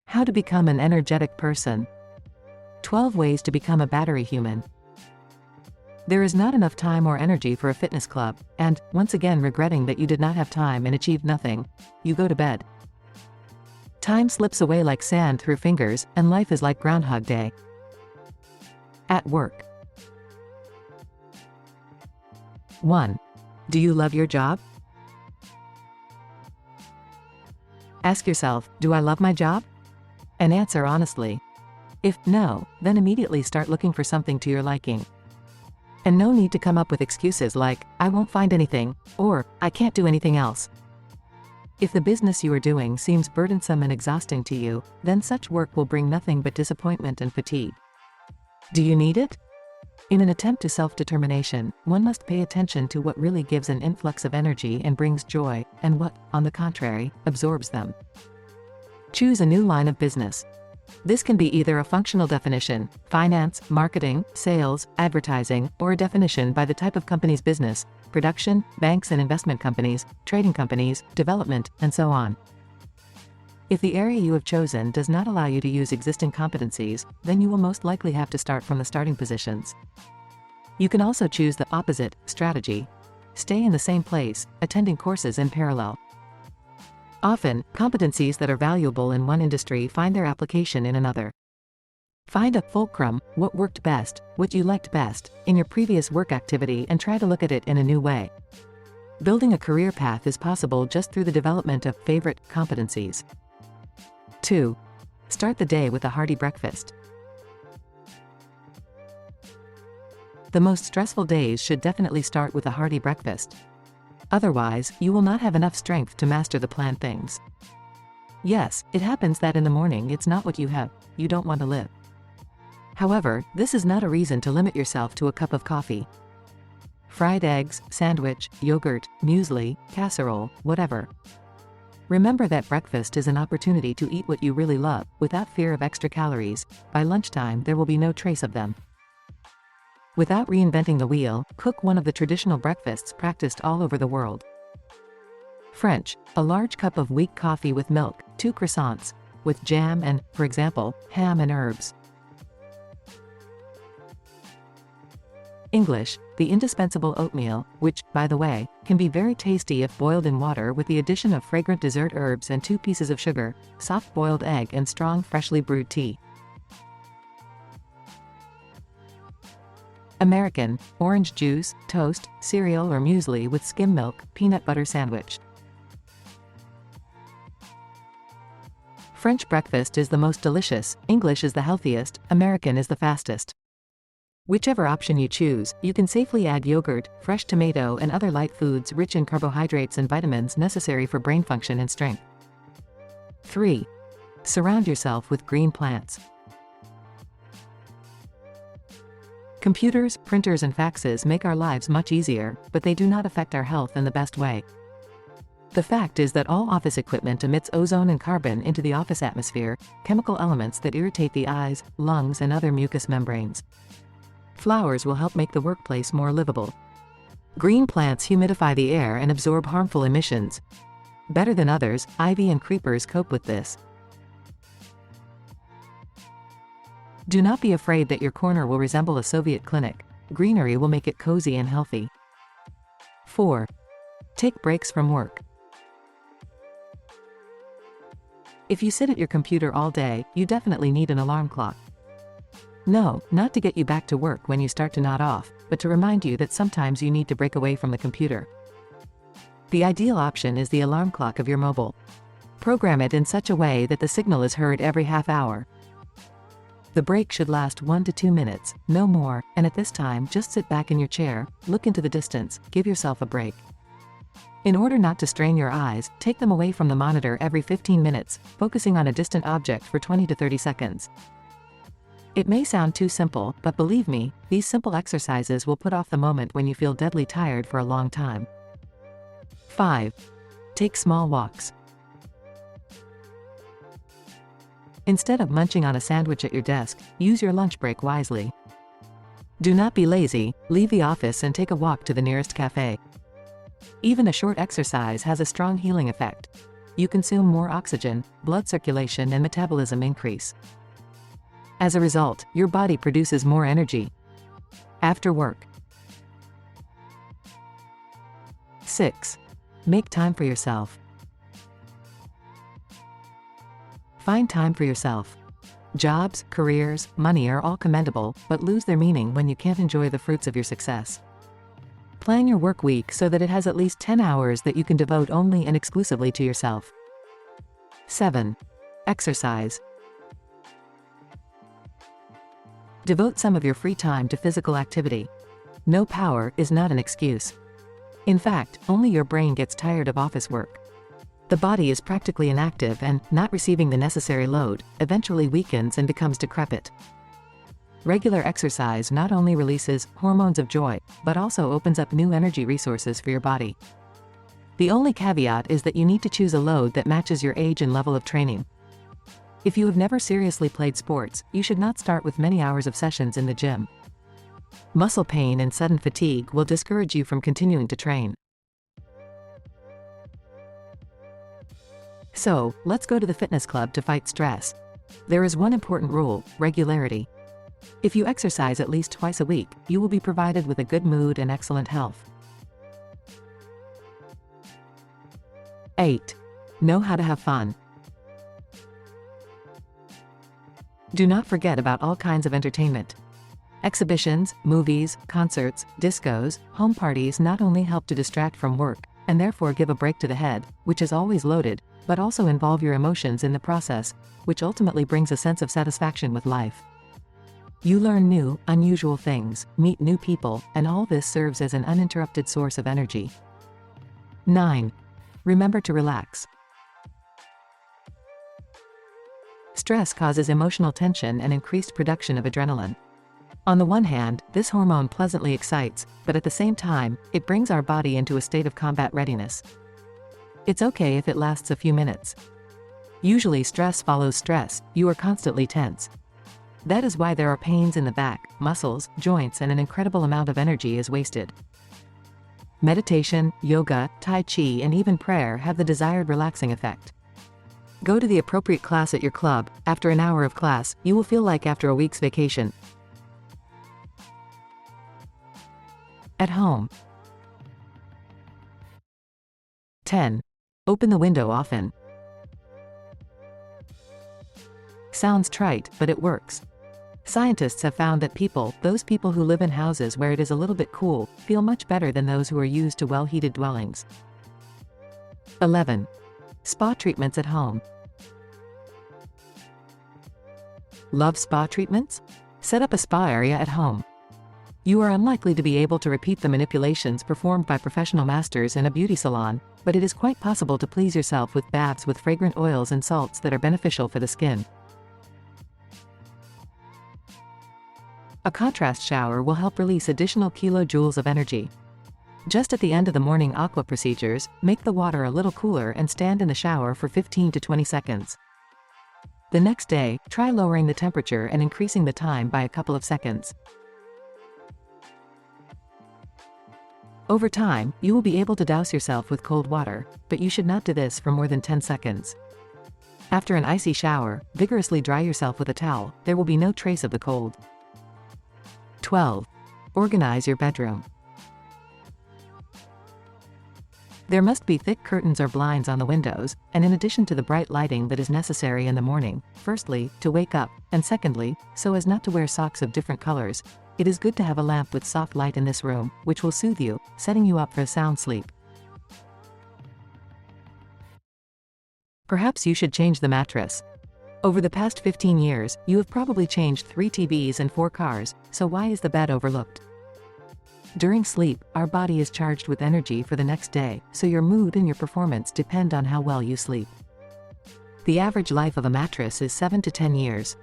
How to become an energetic person. 12 ways to become a battery human. There is not enough time or energy for a fitness club, and, once again regretting that you did not have time and achieved nothing, you go to bed. Time slips away like sand through fingers, and life is like Groundhog Day. At work. 1. Do you love your job? Ask yourself, do I love my job? And answer honestly. If no, then immediately start looking for something to your liking. And no need to come up with excuses like, I won't find anything, or, I can't do anything else. If the business you are doing seems burdensome and exhausting to you, then such work will bring nothing but disappointment and fatigue. Do you need it? In an attempt to self-determination, one must pay attention to what really gives an influx of energy and brings joy, and what, on the contrary, absorbs them. Choose a new line of business. This can be either a functional definition, finance, marketing, sales, advertising, or a definition by the type of company's business, production, banks and investment companies, trading companies, development, and so on. If the area you have chosen does not allow you to use existing competencies, then you will most likely have to start from the starting positions. You can also choose the opposite strategy. Stay in the same place, attending courses in parallel. Often, competencies that are valuable in one industry find their application in another. Find a fulcrum, what worked best, what you liked best, in your previous work activity and try to look at it in a new way. Building a career path is possible just through the development of favorite competencies. 2. Start the day with a hearty breakfast. The most stressful days should definitely start with a hearty breakfast. Otherwise, you will not have enough strength to master the planned things. Yes, it happens that in the morning it's not what you don't want to live. However, this is not a reason to limit yourself to a cup of coffee. Fried eggs, sandwich, yogurt, muesli, casserole, whatever. Remember that breakfast is an opportunity to eat what you really love, without fear of extra calories. By lunchtime there will be no trace of them. Without reinventing the wheel, cook one of the traditional breakfasts practiced all over the world. French, a large cup of weak coffee with milk, 2 croissants, with jam and, for example, ham and herbs. English, the indispensable oatmeal, which, by the way, can be very tasty if boiled in water with the addition of fragrant dessert herbs and 2 pieces of sugar, soft boiled egg and strong freshly brewed tea. American, orange juice, toast, cereal or muesli with skim milk, peanut butter sandwich. French breakfast is the most delicious, English is the healthiest, American is the fastest. Whichever option you choose, you can safely add yogurt, fresh tomato and other light foods rich in carbohydrates and vitamins necessary for brain function and strength. 3. Surround yourself with green plants. Computers, printers and faxes make our lives much easier, but they do not affect our health in the best way. The fact is that all office equipment emits ozone and carbon into the office atmosphere, chemical elements that irritate the eyes, lungs and other mucous membranes. Flowers will help make the workplace more livable. Green plants humidify the air and absorb harmful emissions. Better than others, ivy and creepers cope with this. Do not be afraid that your corner will resemble a Soviet clinic. Greenery will make it cozy and healthy. 4. Take breaks from work. If you sit at your computer all day, you definitely need an alarm clock. No, not to get you back to work when you start to nod off, but to remind you that sometimes you need to break away from the computer. The ideal option is the alarm clock of your mobile. Program it in such a way that the signal is heard every half hour. The break should last 1 to 2 minutes, no more, and at this time just sit back in your chair, look into the distance, give yourself a break. In order not to strain your eyes, take them away from the monitor every 15 minutes, focusing on a distant object for 20 to 30 seconds. It may sound too simple, but believe me, these simple exercises will put off the moment when you feel deadly tired for a long time. 5. Take small walks. Instead of munching on a sandwich at your desk, use your lunch break wisely. Do not be lazy, leave the office and take a walk to the nearest cafe. Even a short exercise has a strong healing effect. you consume more oxygen, blood circulation and metabolism increase. As a result, your body produces more energy. After work. 6. Make time for yourself. Find time for yourself. Jobs, careers, money are all commendable, but lose their meaning when you can't enjoy the fruits of your success. Plan your work week so that it has at least 10 hours that you can devote only and exclusively to yourself. 7. Exercise. Devote some of your free time to physical activity. No power is not an excuse. In fact, only your brain gets tired of office work. The body is practically inactive and, not receiving the necessary load, eventually weakens and becomes decrepit. Regular exercise not only releases hormones of joy, but also opens up new energy resources for your body. The only caveat is that you need to choose a load that matches your age and level of training. If you have never seriously played sports, you should not start with many hours of sessions in the gym. Muscle pain and sudden fatigue will discourage you from continuing to train. So, let's go to the fitness club to fight stress. There is one important rule: regularity. If you exercise at least twice a week, you will be provided with a good mood and excellent health. 8. Know how to have fun. Do not forget about all kinds of entertainment. Exhibitions, movies, concerts, discos, home parties not only help to distract from work, and therefore give a break to the head, which is always loaded, but also involve your emotions in the process, which ultimately brings a sense of satisfaction with life. You learn new, unusual things, meet new people, and all this serves as an uninterrupted source of energy. 9. Remember to relax. Stress causes emotional tension and increased production of adrenaline. On the one hand, this hormone pleasantly excites, but at the same time, it brings our body into a state of combat readiness. It's okay if it lasts a few minutes. Usually stress follows stress, you are constantly tense. That is why there are pains in the back, muscles, joints, and an incredible amount of energy is wasted. Meditation, yoga, tai chi, and even prayer have the desired relaxing effect. Go to the appropriate class at your club. After an hour of class, you will feel like after a week's vacation. At home. 10. Open the window often. Sounds trite, but it works. Scientists have found that those people who live in houses where it is a little bit cool, feel much better than those who are used to well-heated dwellings. 11. Spa treatments at home. Love spa treatments? Set up a spa area at home. You are unlikely to be able to repeat the manipulations performed by professional masters in a beauty salon, but it is quite possible to please yourself with baths with fragrant oils and salts that are beneficial for the skin. A contrast shower will help release additional kilojoules of energy. Just at the end of the morning aqua procedures, make the water a little cooler and stand in the shower for 15 to 20 seconds. The next day, try lowering the temperature and increasing the time by a couple of seconds. Over time, you will be able to douse yourself with cold water, but you should not do this for more than 10 seconds. After an icy shower, vigorously dry yourself with a towel. There will be no trace of the cold. 12. Organize your bedroom. There must be thick curtains or blinds on the windows, and in addition to the bright lighting that is necessary in the morning, firstly, to wake up, and secondly, so as not to wear socks of different colors, it is good to have a lamp with soft light in this room, which will soothe you, setting you up for a sound sleep. Perhaps you should change the mattress. Over the past 15 years, you have probably changed 3 TVs and 4 cars, so why is the bed overlooked? During sleep, our body is charged with energy for the next day, so your mood and your performance depend on how well you sleep. The average life of a mattress is 7 to 10 years.